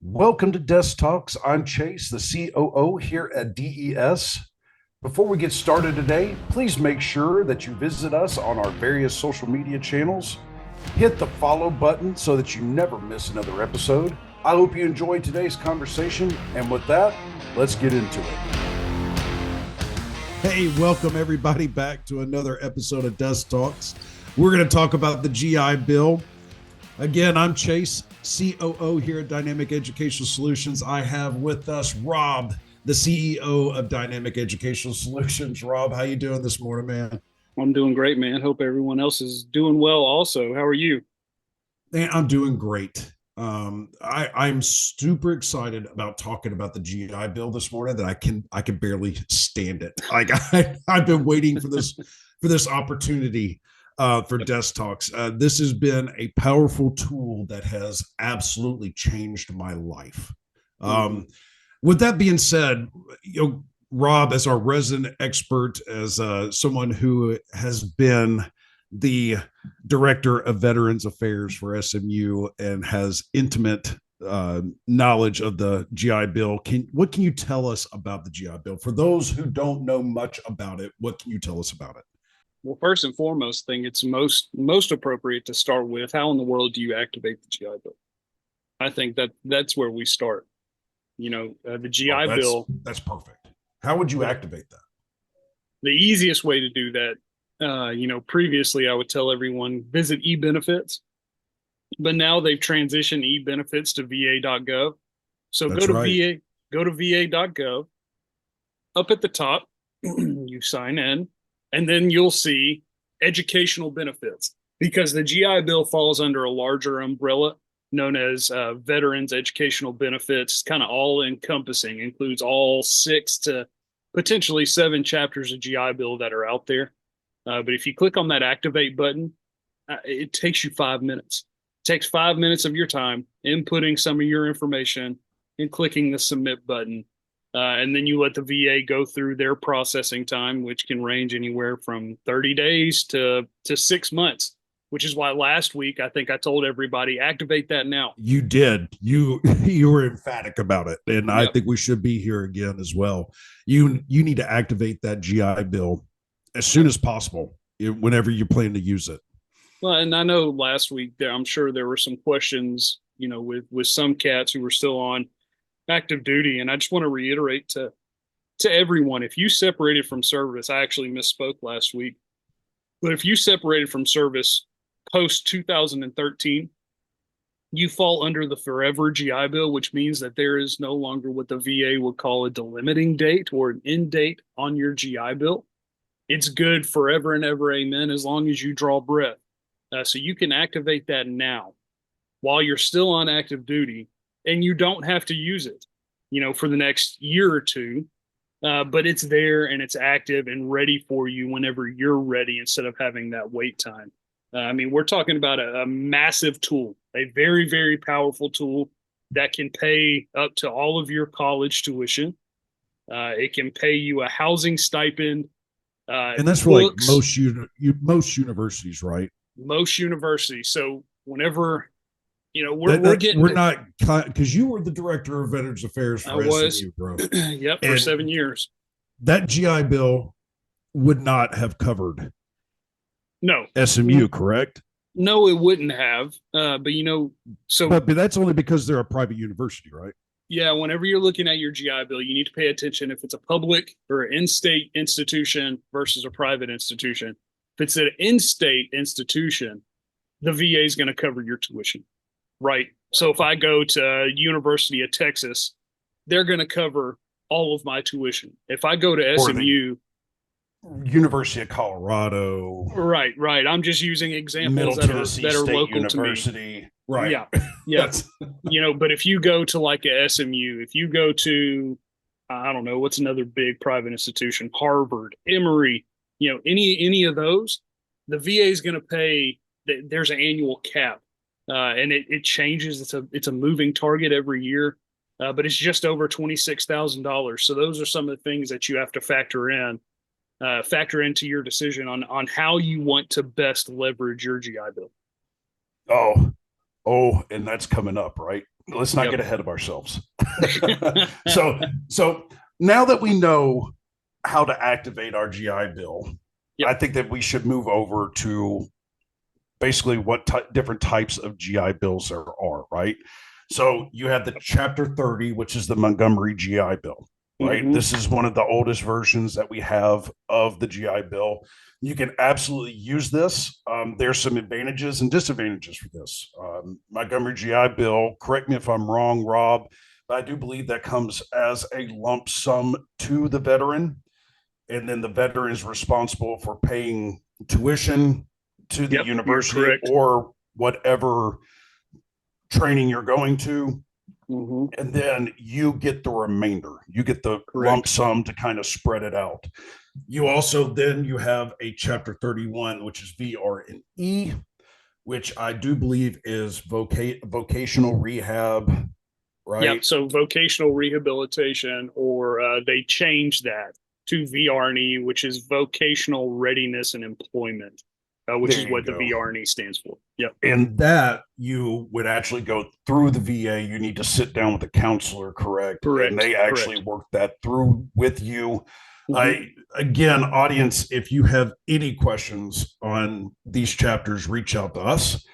Welcome to Desk Talks. I'm Chase, the COO here at DES. Before we get started today, please make sure that you visit us on our various social media channels. Hit the follow button so that you never miss another episode. I hope you enjoyed today's conversation. And with that, let's get into it. Hey, welcome everybody back to another episode of Desk Talks. We're going to talk about the GI Bill. Again, I'm Chase, COO here at Dynamic Educational Solutions. I have with us Rob, the CEO of Dynamic Educational Solutions. Rob, how you doing this morning, man? I'm doing great, man. Hope everyone else is doing well also. How are you? Man, I'm doing great. I'm super excited about talking about the GI Bill this morning that I can barely stand it. I've been waiting for this opportunity for Yep. Desk Talks. This has been a powerful tool that has absolutely changed my life. Mhm. With that being said, Rob, as our resident expert, as someone who has been the director of Veterans Affairs for SMU and has intimate knowledge of the GI Bill, what can you tell us about the GI Bill? For those who don't know much about it, what can you tell us about it? Well, first and foremost thing, it's most appropriate to start with how in the world do you activate the GI Bill? I think that's where we start. The Oh, GI Bill, that's perfect. How would you the, activate that? the easiest way to do that, previously I would tell everyone visit eBenefits, but now they've transitioned eBenefits to va.gov. So That's right. go to va.gov. Up at the top, you sign in, and then you'll see educational benefits because the GI Bill falls under a larger umbrella known as Veterans Educational Benefits, kind of all encompassing, includes all 6 to potentially 7 chapters of GI Bill that are out there. But if you click on that activate button, it takes you 5 minutes. It takes 5 minutes of your time inputting some of your information and clicking the submit button, and then you let the VA go through their processing time, which can range anywhere from 30 days to 6 months, which is why last week I think I told everybody activate that now. You did. You were emphatic about it, and I Yep. think we should be here again as well. You need to activate that GI Bill as soon Yep. as possible, whenever you plan to use it. Well, and I know last week there, I'm sure there were some questions, with some cats who were still on active duty, and I just want to reiterate to everyone, if you separated from service, I actually misspoke last week, but if you separated from service post 2013, you fall under the forever GI Bill, which means that there is no longer what the VA would call a delimiting date or an end date on your GI Bill. It's good forever and ever, amen, as long as you draw breath. So you can activate that now while you're still on active duty, and you don't have to use it, for the next year or two. But it's there and it's active and ready for you whenever you're ready instead of having that wait time. I mean, we're talking about a massive tool, a very, very powerful tool that can pay up to all of your college tuition. It can pay you a housing stipend, And that's for like books, most universities, right? most universities. So whenever, we're That getting we're to, not, because you were the director of Veterans Affairs I for was, SMU, bro, yep, for and 7 years. that GI Bill would not have covered No, SMU, correct? no, it wouldn't have. But so But that's only because they're a private university, right? yeah, whenever you're looking at your GI Bill, you need to pay attention if it's a public or an in-state institution versus a private institution. If it's an in-state institution, the VA is going to cover your tuition, right? So if I go to University of Texas, they're going to cover all of my tuition. If I go to Or the SMU, University of Colorado, right, right. I'm just using examples Middle that are Tennessee that are State local to me. University, right? Yeah, yeah. That's But if you go to like a SMU, if you go to, I don't know, what's another big private institution, Harvard, Emory, any of those, the VA is going to pay. There's an annual cap, and it changes. It's a moving target every year, but it's just over $26,000. So those are some of the things that you have to factor into your decision on how you want to best leverage your GI Bill. oh, Oh, and that's coming up, right? Let's not Yep. get ahead of ourselves. so, so now that we know how to activate our GI Bill, Yep. I think that we should move over to basically what different types of GI Bills there are, right? So you have the Chapter 30, which is the Montgomery GI Bill, right? Hmm. This is one of the oldest versions that we have of the GI Bill. You can absolutely use this. There's some advantages and disadvantages for this. Montgomery GI Bill, correct me if I'm wrong, Rob, but I do believe that comes as a lump sum to the veteran. And then the veteran is responsible for paying tuition to the Yep. You're university correct. or whatever training you're going to, Hmm. and then you get the remainder. You get the lump Correct. sum to kind of spread it out. You also then you have a Chapter 31, which is VRE, which I do believe is vocational rehab, Yep. right? So vocational rehabilitation, or they changed that to VRNE, which is vocational readiness and employment, which There is you what the go. VRNE stands for. Yep. And that you would actually go through the VA. You need to sit down with a counselor, correct? And Correct. they actually Correct. work that through with you. Hmm. I again, audience, if you have any questions on these chapters, reach out to us.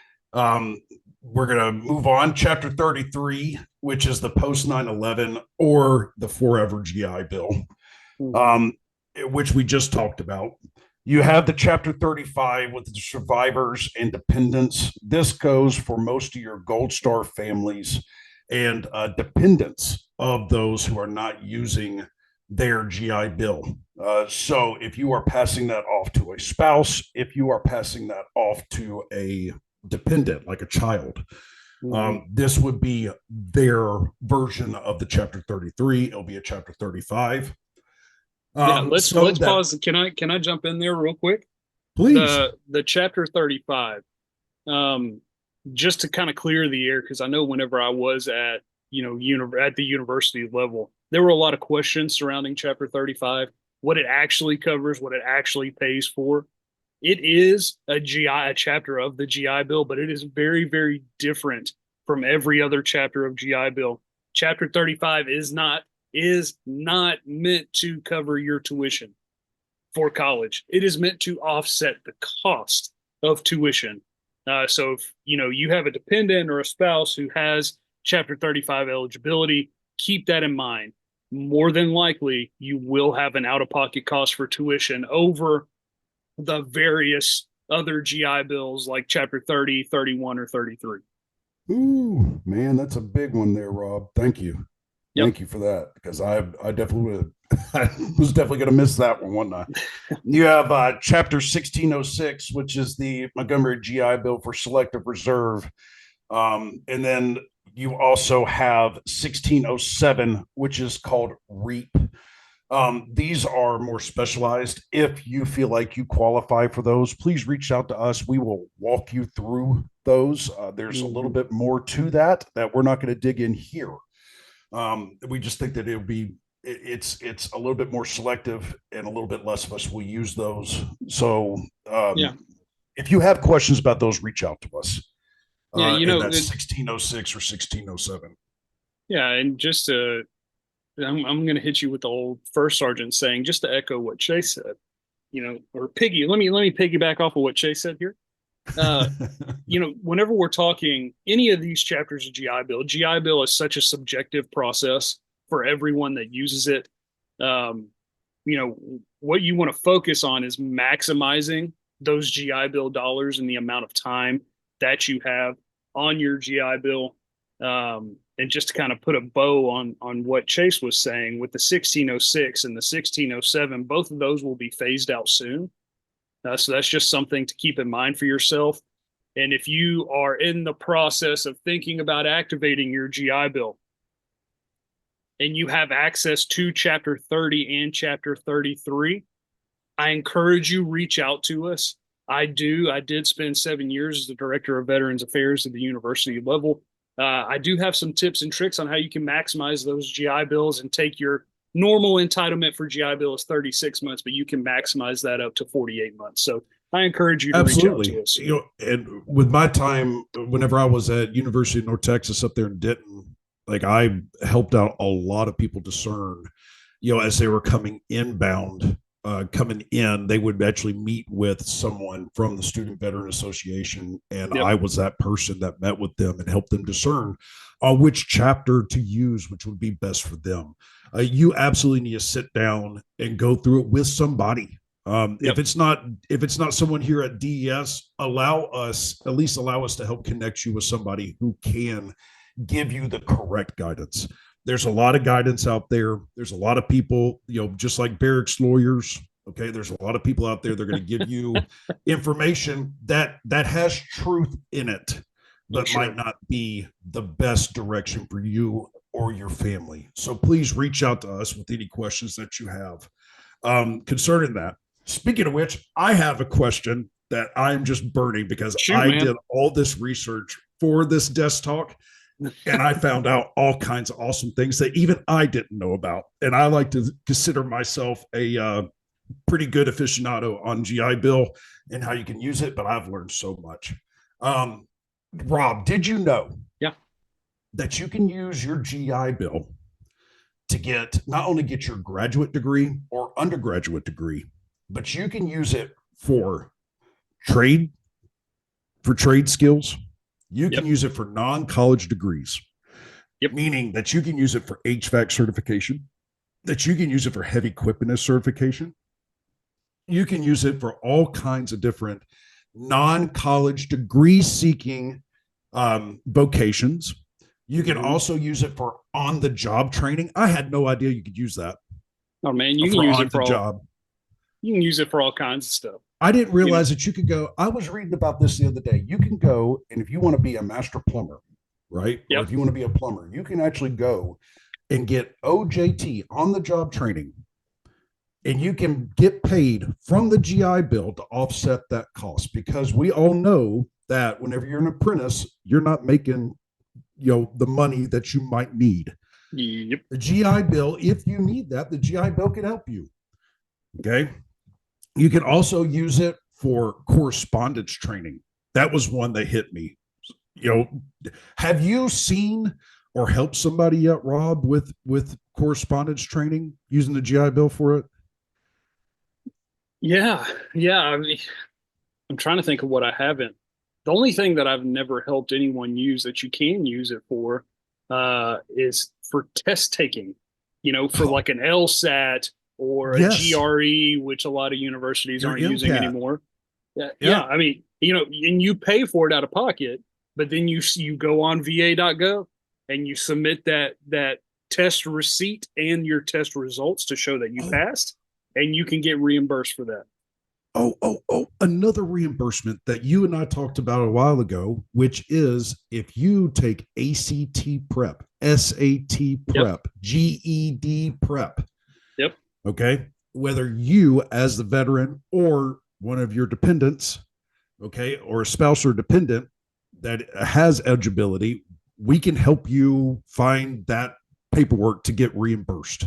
We're going to move on. Chapter 33, which is the post 9/11 or the Forever GI Bill, Hmm. um, which we just talked about. You have the Chapter 35 with the survivors and dependents. This goes for most of your Gold Star families and dependents of those who are not using their GI Bill. So if you are passing that off to a spouse, if you are passing that off to a dependent, like a child, Hmm. this would be their version of the Chapter 33. It'll be a Chapter 35. Yeah. So Let's that, pause. Can I jump in there real quick? please. The chapter 35. Um, just to kind of clear the air, because I know whenever I was at at the university level, there were a lot of questions surrounding Chapter 35, what it actually covers, what it actually pays for. It is a chapter of the GI Bill, but it is very, very different from every other chapter of GI Bill. Chapter 35 is not meant to cover your tuition for college. It is meant to offset the cost of tuition. So if you have a dependent or a spouse who has Chapter 35 eligibility, keep that in mind. More than likely, you will have an out-of-pocket cost for tuition over the various other GI Bills like Chapter 30, 31, or 33. Ooh, man, that's a big one there, Rob. Thank you. Yep. Thank you for that because I definitely would I was definitely going to miss that one, wasn't I? You have Chapter 1606, which is the Montgomery GI Bill for Selective Reserve. And then you also have 1607, which is called REAP. These are more specialized. If you feel like you qualify for those, please reach out to us. We will walk you through those. There's a little Mm-hmm. bit more to that we're not going to dig in here. We just think that it'll be it's a little bit more selective and a little bit less of us will use those. So Yeah. if you have questions about those, reach out to us. Yeah. And that's 1606 or 1607. Yeah. And just I'm going to hit you with the old first sergeant saying, just to echo what Chase said, or let me piggyback off of what Chase said here. Uh, whenever we're talking any of these chapters of GI Bill is such a subjective process for everyone that uses it. Um, what you want to focus on is maximizing those GI Bill dollars and the amount of time that you have on your GI Bill. And just to kind of put a bow on what Chase was saying with the 1606 and the 1607, both of those will be phased out soon. So that's just something to keep in mind for yourself. And if you are in the process of thinking about activating your GI Bill and you have access to Chapter 30 and Chapter 33, I encourage you reach out to us. I did spend 7 years as the director of Veterans Affairs at the university level. I do have some tips and tricks on how you can maximize those GI Bills and take your normal entitlement for GI Bill is 36 months, but you can maximize that up to 48 months. So I encourage you to reach out Absolutely. to us. And with my time, whenever I was at University of North Texas up there in Denton, like I helped out a lot of people discern, as they were coming inbound, coming in, they would actually meet with someone from the Student Veteran Association. And Yep. I was that person that met with them and helped them discern which chapter to use, which would be best for them. You absolutely need to sit down and go through it with somebody. Yep. If it's not someone here at DES, at least allow us to help connect you with somebody who can give you the correct guidance. There's a lot of guidance out there. There's a lot of people, just like barracks lawyers. Okay, there's a lot of people out there. They're going to give you information that has truth in it, but Sure. might not be the best direction for you or your family. So please reach out to us with any questions that you have concerning that. Speaking of which, I have a question that I'm just burning because Shoot, I man. did all this research for this desk talk and I found out all kinds of awesome things that even I didn't know about. And I like to consider myself a pretty good aficionado on GI Bill and how you can use it, but I've learned so much. Rob, did you know Yeah. that you can use your GI Bill to not only get your graduate degree or undergraduate degree, but you can use it for trade skills. You can use it for non-college degrees. Yep. Meaning that you can use it for HVAC certification, that you can use it for heavy equipment certification. You can use it for all kinds of different non-college degree seeking vocations. You can also use it for on-the-job training. I had no idea you could use that. Oh man, you can use it for job. You can use it for all kinds of stuff. I didn't realize that you could go. I was reading about this the other day. You can go, and if you want to be a master plumber, right? Yep. Or if you want to be a plumber, you can actually go and get OJT, on the job training, and you can get paid from the GI Bill to offset that cost, because we all know that whenever you're an apprentice, you're not making the money that you might need. Yep. The GI Bill, if you need that, the GI Bill can help you. Okay. You can also use it for correspondence training. That was one that hit me. Have you seen or helped somebody yet, Rob, with correspondence training using the GI Bill for it? Yeah. I mean, I'm trying to think of what I haven't. The only thing that I've never helped anyone use that you can use it for is for test taking, for like an LSAT or a GRE, which a lot of universities aren't using anymore. Yeah. I mean, and you pay for it out of pocket, but then you go on va.gov and you submit that test receipt and your test results to show that you passed, and you can get reimbursed for that. Another reimbursement that you and I talked about a while ago, which is if you take ACT prep, SAT prep, GED prep. Yep. Okay. Whether you as the veteran or one of your dependents, okay, or a spouse or dependent that has eligibility, we can help you find that paperwork to get reimbursed,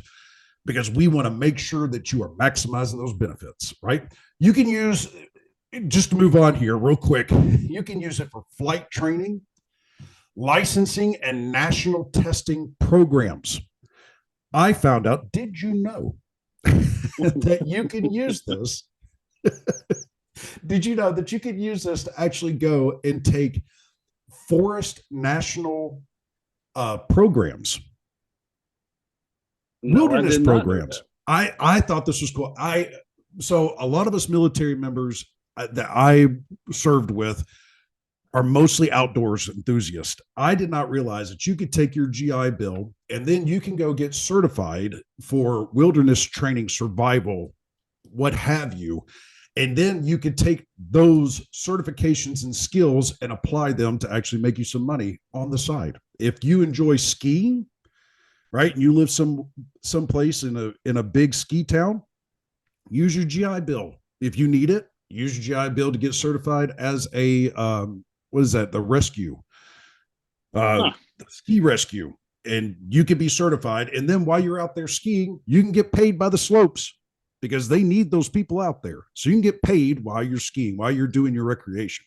because we want to make sure that you are maximizing those benefits, right? You can use, just to move on here real quick, you can use it for flight training, licensing, and national testing programs. I found out, did you know that you can use this? Did you know that you could use this to actually go and take forest national programs? No, wilderness programs. I thought this was cool. So a lot of us military members that I served with are mostly outdoors enthusiasts. I did not realize that you could take your GI Bill and then you can go get certified for wilderness training, survival, what have you. And then you could take those certifications and skills and apply them to actually make you some money on the side. If you enjoy skiing, right, and you live someplace in a big ski town, use your GI Bill. If you need it, use your GI Bill to get certified as a what is that? The rescue, the ski rescue, and you can be certified. And then while you're out there skiing, you can get paid by the slopes. because they need those people out there. So you can get paid while you're skiing, while you're doing your recreation.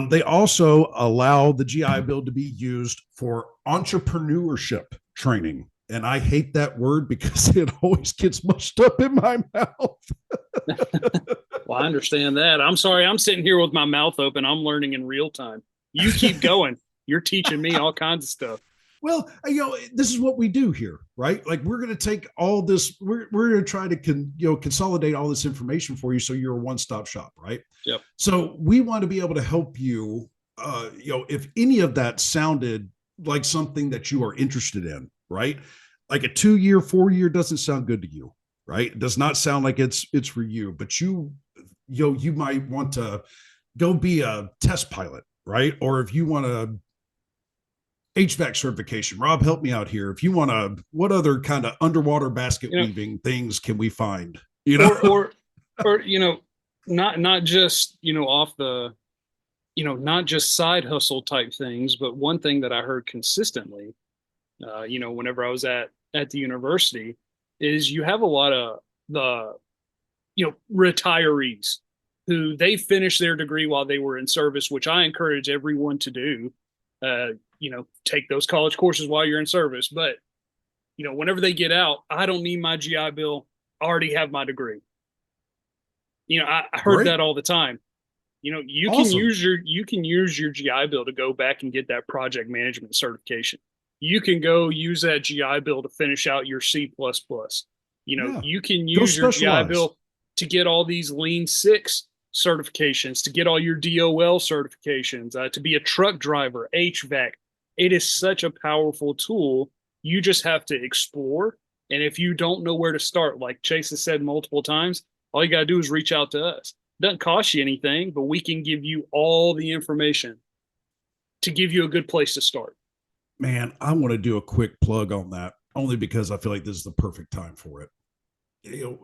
They also allow the GI Bill to be used for entrepreneurship training. And I hate that word because it always gets mushed up in my mouth. Well, I understand that. I'm sorry. I'm sitting here with my mouth open. I'm learning in real time. You keep going. You're teaching me all kinds of stuff. Well, this is what we do here, right? Like we're going to take all this, we're going to try to consolidate all this information for you, so you're a one-stop shop, right? Yep. So we want to be able to help you. If any of that sounded like something that you are interested in, right? Like a 2-year, 4-year doesn't sound good to you, right? It does not sound like it's for you. But you might want to go be a test pilot, right? Or if you want to HVAC certification. Rob, help me out here. If you want to, what other kind of underwater basket weaving things can we find? Or not just, off the, not just side hustle type things, but one thing that I heard consistently, whenever I was at the university, is you have a lot of the, retirees who they finished their degree while they were in service, which I encourage everyone to do. Take those college courses while you're in service. But, whenever they get out, I don't need my GI Bill. I already have my degree. I heard that all the time. You can use your GI Bill to go back and get that project management certification. You can go use that GI Bill to finish out your C++. You can use your GI Bill to get all these Lean Six certifications, to get all your DOL certifications, to be a truck driver, HVAC. It is such a powerful tool. You just have to explore. And if you don't know where to start, like Chase has said multiple times, all you got to do is reach out to us. It doesn't cost you anything, but we can give you all the information to give you a good place to start. Man, I want to do a quick plug on that, only because I feel like this is the perfect time for it.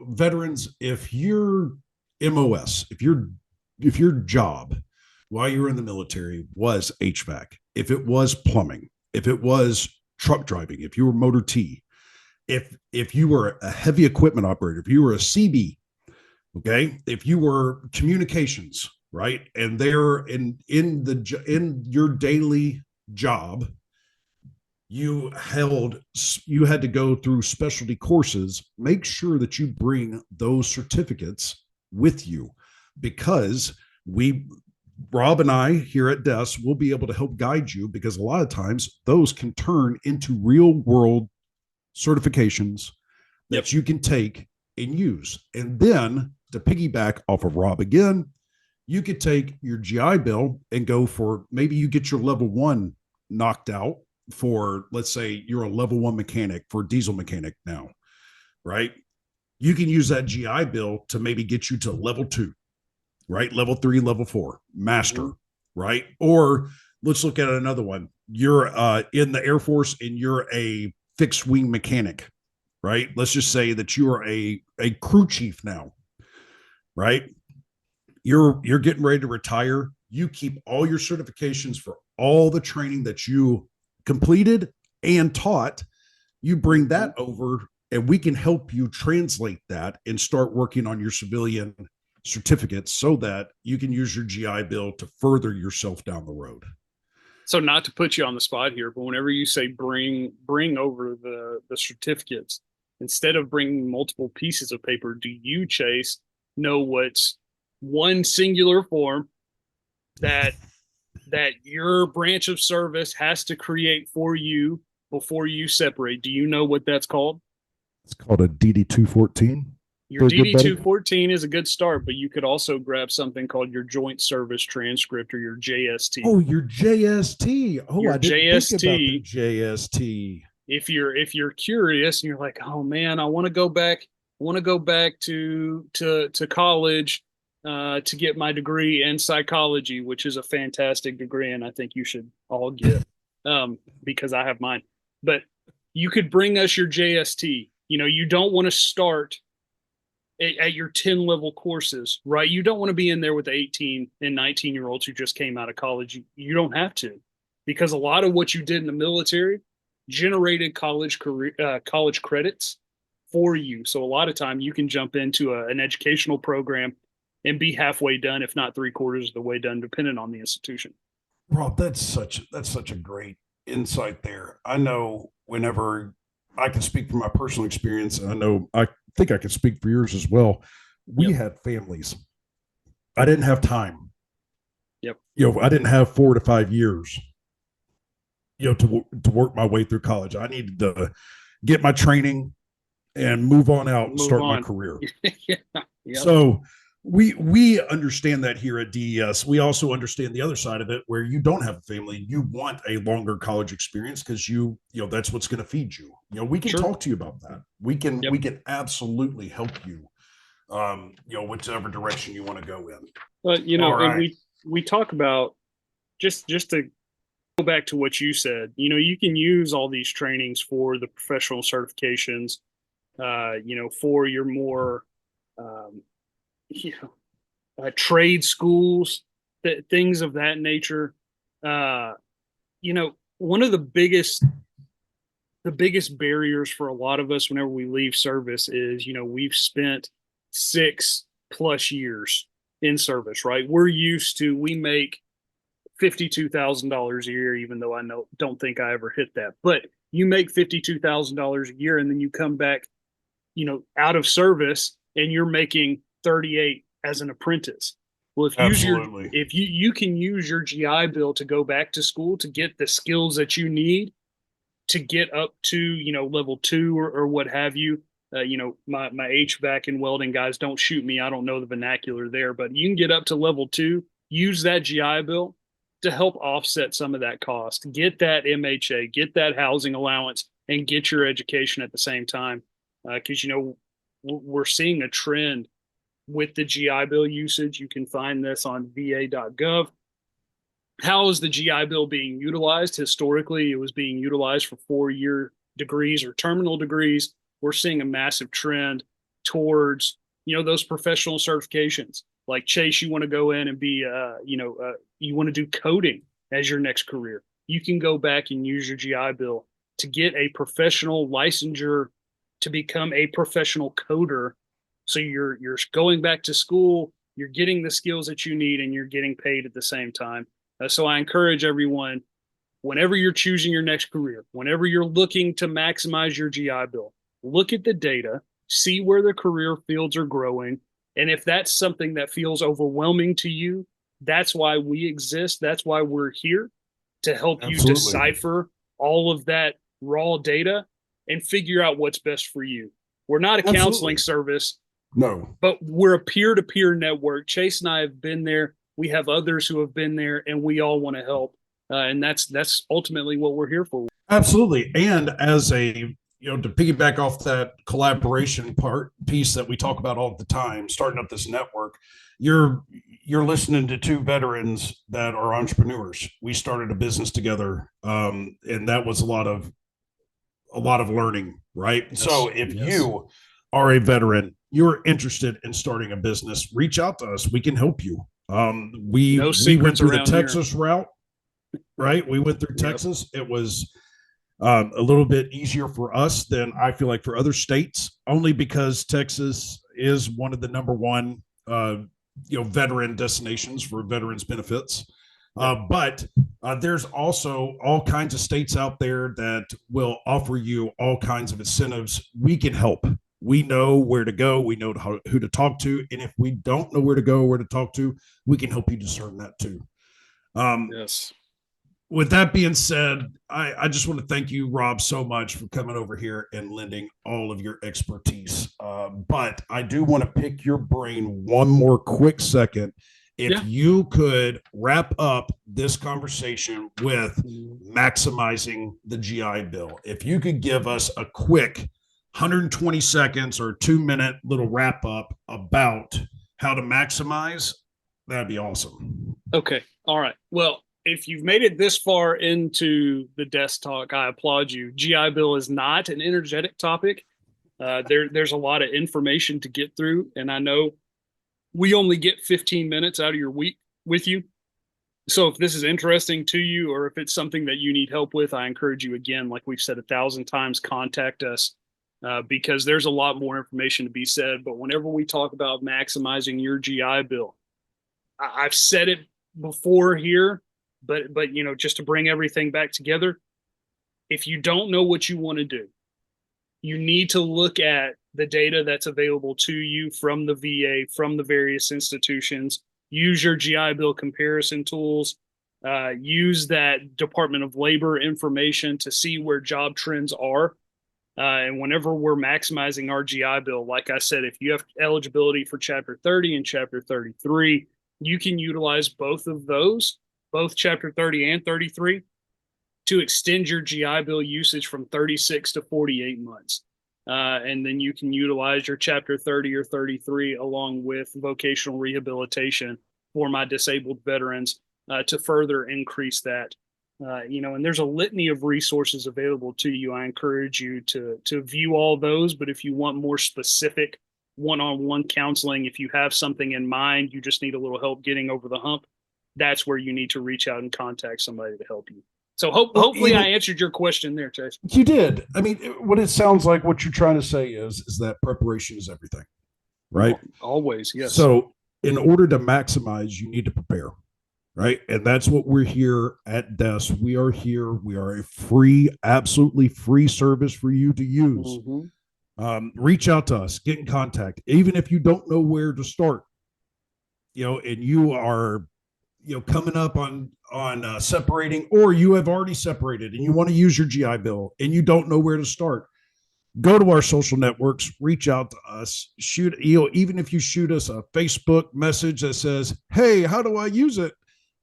Veterans, if you're MOS, if your job while you were in the military was HVAC, if it was plumbing, if it was truck driving, if you were motor T, if you were a heavy equipment operator, if you were a CB, okay, if you were communications, right, and they're in your daily job, you had to go through specialty courses. Make sure that you bring those certificates with you, because Rob and I here at DES will be able to help guide you, because a lot of times those can turn into real world certifications that you can take and use. And then to piggyback off of Rob again, you could take your GI Bill and go for, maybe you get your level 1 knocked out for, let's say you're a level 1 mechanic for diesel mechanic now, right? You can use that GI Bill to maybe get you to level 2, right? Level 3, level 4, master, right? Or let's look at another one. You're in the Air Force and you're a fixed wing mechanic, right? Let's just say that you are a crew chief now, right? You're getting ready to retire. You keep all your certifications for all the training that you completed and taught. You bring that over, and we can help you translate that and start working on your civilian certificates so that you can use your GI Bill to further yourself down the road. So, not to put you on the spot here, but whenever you say bring over the certificates, instead of bringing multiple pieces of paper, do you, Chase, know what's one singular form that your branch of service has to create for you before you separate? Do you know what that's called? It's called a DD-214. Your DD-214 is a good start, but you could also grab something called your Joint Service Transcript, or your JST. Oh, your JST. Oh, your I didn't think about the JST. If you're curious and you're like, oh man, I want to go back to college to get my degree in psychology, which is a fantastic degree, and I think you should all get because I have mine. But you could bring us your JST. You don't want to start at your 10 level courses, right? You don't want to be in there with 18 and 19-year-olds who just came out of college. You don't have to, because a lot of what you did in the military generated college credits for you. So a lot of time you can jump into an educational program and be halfway done, if not 3/4 of the way done, depending on the institution. Rob, that's such a great insight there. I know whenever I can speak from my personal experience, and I think I can speak for yours as well. We Yep. had families. I didn't have time. Yep. I didn't have 4 to 5 years, to work my way through college. I needed to get my training and move on out and Move start my on. career. Yeah. Yep. So we understand that here at DES. We also understand the other side of it, where you don't have a family, you want a longer college experience because that's what's going to feed you. We can Sure. talk to you about that. We can Yep. we can absolutely help you. Whichever direction you want to go in. But All and right. we talk about, just to go back to what you said, you can use all these trainings for the professional certifications, for your more, um, you trade schools, things of that nature. Uh, One of the biggest barriers for a lot of us whenever we leave service is, we've spent 6+ years in service, right? We make $52,000 a year, even though don't think I ever hit that. But you make $52,000 a year, and then you come back, out of service, and you're making 38 as an apprentice. Well, Absolutely. if you can use your GI Bill to go back to school to get the skills that you need to get up to, level 2 or what have you. My HVAC and welding guys, don't shoot me. I don't know the vernacular there, but you can get up to level 2, use that GI Bill to help offset some of that cost, get that MHA, get that housing allowance, and get your education at the same time. Because, we're seeing a trend with the GI Bill usage. You can find this on va.gov. How is the GI Bill being utilized? Historically, it was being utilized for 4-year degrees or terminal degrees. We're seeing a massive trend towards, those professional certifications. Like Chase, you want to go in and be, you want to do coding as your next career. You can go back and use your GI Bill to get a professional licensure to become a professional coder. So you're going back to school, you're getting the skills that you need, and you're getting paid at the same time. So I encourage everyone, whenever you're choosing your next career, whenever you're looking to maximize your GI Bill, look at the data, see where the career fields are growing. And if that's something that feels overwhelming to you, that's why we exist. That's why we're here, to help you Absolutely. decipher all of that raw data and figure out what's best for you. We're not a Absolutely. counseling service, No. but we're a peer-to-peer network. Chase and I have been there. We have others who have been there, and we all want to help. And that's ultimately what we're here for. Absolutely. And as to piggyback off that collaboration piece that we talk about all the time, starting up this network, you're listening to two veterans that are entrepreneurs. We started a business together, and that was a lot of learning, right? Yes. So if you are a veteran, you're interested in starting a business, reach out to us. We can help you. We went through the Texas route, right? We went through Texas. It was a little bit easier for us than I feel like for other states, only because Texas is one of the number one, veteran destinations for veterans benefits. But there's also all kinds of states out there that will offer you all kinds of incentives. We can help. We know where to go. We know who to talk to. And if we don't know where to go, where to talk to, we can help you discern that too. Yes. With that being said, I just want to thank you, Rob, so much for coming over here and lending all of your expertise. But I do want to pick your brain one more quick second. If you could wrap up this conversation with maximizing the GI Bill, if you could give us a quick 120 seconds or 2-minute little wrap up about how to maximize, that'd be awesome. Okay. All right. Well, if you've made it this far into the desk talk, I applaud you. GI Bill is not an energetic topic. There's a lot of information to get through, and I know we only get 15 minutes out of your week with you. So if this is interesting to you, or if it's something that you need help with, I encourage you, again, like we've said 1,000 times, contact us. because there's a lot more information to be said. But whenever we talk about maximizing your GI Bill, I've said it before here, but you know, just to bring everything back together, if you don't know what you want to do, you need to look at the data that's available to you from the VA, from the various institutions. Use your GI Bill comparison tools. Use that Department of Labor information to see where job trends are. And whenever we're maximizing our GI Bill, like I said, if you have eligibility for Chapter 30 and Chapter 33, you can utilize both of those, both Chapter 30 and 33, to extend your GI Bill usage from 36 to 48 months. And then you can utilize your Chapter 30 or 33 along with vocational rehabilitation for my disabled veterans to further increase that. You know, and there's a litany of resources available to you. I encourage you to view all those, but if you want more specific one-on-one counseling, if you have something in mind, you just need a little help getting over the hump, that's where you need to reach out and contact somebody to help you. So hopefully I answered your question there, Chase. You did. I mean, what it sounds like what you're trying to say is that preparation is everything, right? Always, yes. So in order to maximize, you need to prepare, right? And that's what we're here at DES. We are here. We are a free, absolutely free service for you to use. Reach out to us, get in contact, even if you don't know where to start, you know, and you are, you know, coming up on separating, or you have already separated and you want to use your GI Bill and you don't know where to start. Go to our social networks, reach out to us, shoot, you know, even if you shoot us a Facebook message that says, hey, how do I use it?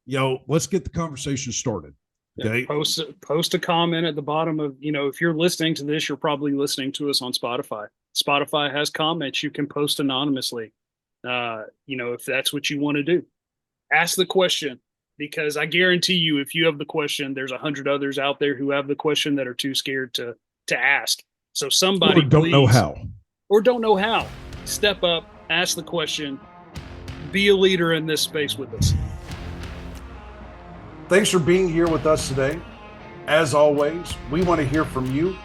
You know, let's get the conversation started. Okay. Yeah, post a comment at the bottom of, you know, if you're listening to this, you're probably listening to us on Spotify. Spotify has comments you can post anonymously. You know, if that's what you want to do, ask the question, because I guarantee you, if you have the question, there's 100 others out there who have the question that are too scared to ask. So somebody or don't know how, step up, ask the question, be a leader in this space with us. Thanks for being here with us today. As always, we want to hear from you.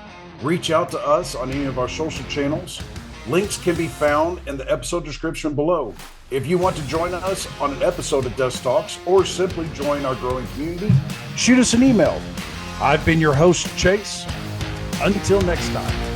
Reach out to us on any of our social channels. Links can be found in the episode description below. If you want to join us on an episode of DES Talks or simply join our growing community, shoot us an email. I've been your host, Chase. Until next time.